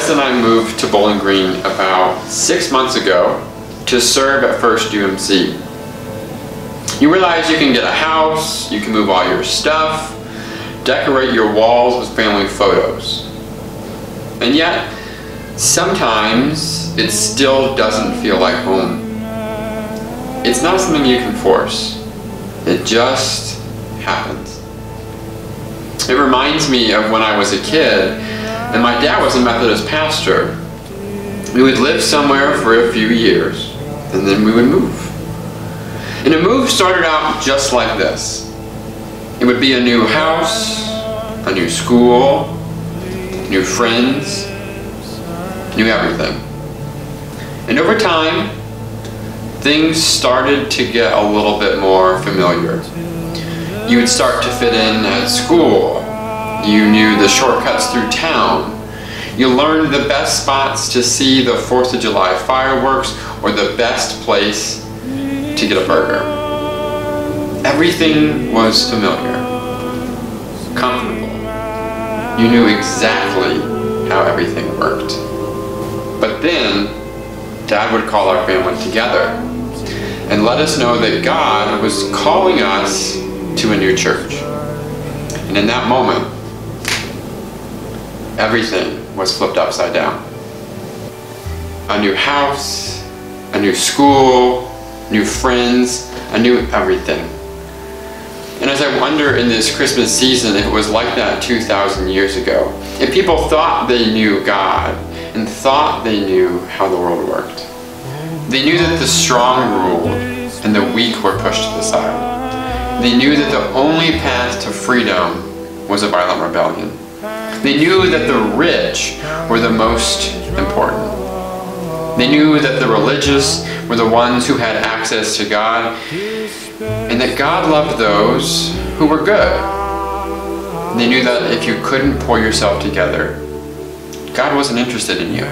Jess and I moved to Bowling Green about 6 months ago to serve at First UMC. You realize you can get a house, you can move all your stuff, decorate your walls with family photos. And yet, sometimes it still doesn't feel like home. It's not something you can force. It just happens. It reminds me of when I was a kid and my dad was a Methodist pastor. We would live somewhere for a few years and then we would move. And a move started out just like this. It would be a new house, a new school, new friends, new everything. And over time, things started to get a little bit more familiar. You would start to fit in at school. You knew the shortcuts through town. You learned the best spots to see the 4th of July fireworks or the best place to get a burger. Everything was familiar, comfortable. You knew exactly how everything worked. But then, Dad would call our family together and let us know that God was calling us to a new church. And in that moment, everything was flipped upside down. A new house, a new school, new friends, a new everything. And as I wonder in this Christmas season if it was like that 2,000 years ago, if people thought they knew God and thought they knew how the world worked. They knew that the strong ruled and the weak were pushed to the side. They knew that the only path to freedom was a violent rebellion. They knew that the rich were the most important. They knew that the religious were the ones who had access to God, and that God loved those who were good. They knew that if you couldn't pull yourself together, God wasn't interested in you.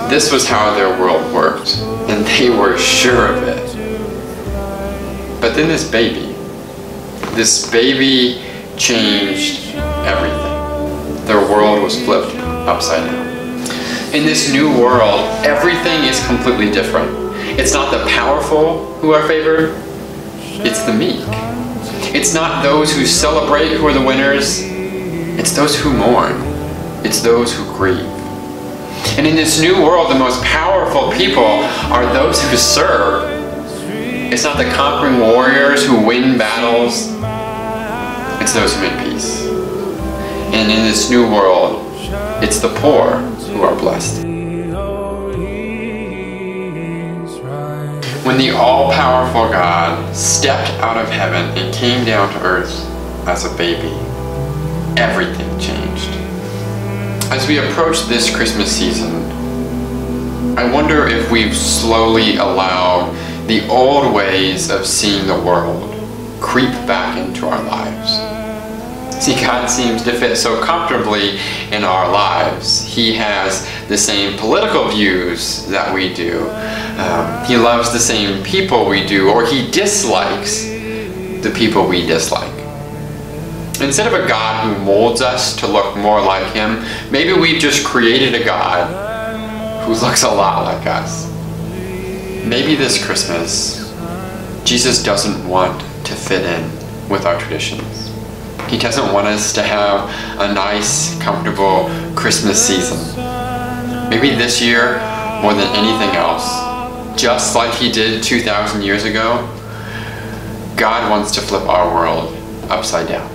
This was how their world worked, and they were sure of it. But then this baby changed everything. Their world was flipped upside down. In this new world, everything is completely different. It's not the powerful who are favored, it's the meek. It's not those who celebrate who are the winners, it's those who mourn. It's those who grieve. And in this new world, the most powerful people are those who serve. It's not the conquering warriors who win battles, it's those who make peace. And in this new world, it's the poor who are blessed. When the all-powerful God stepped out of heaven and came down to earth as a baby, everything changed. As we approach this Christmas season, I wonder if we've slowly allowed the old ways of seeing the world creep back into our lives. See, God seems to fit so comfortably in our lives. He has the same political views that we do. He loves the same people we do, or he dislikes the people we dislike. Instead of a God who molds us to look more like him, maybe we've just created a God who looks a lot like us. Maybe this Christmas, Jesus doesn't want to fit in with our traditions. He doesn't want us to have a nice, comfortable Christmas season. Maybe this year, more than anything else, just like he did 2,000 years ago, God wants to flip our world upside down.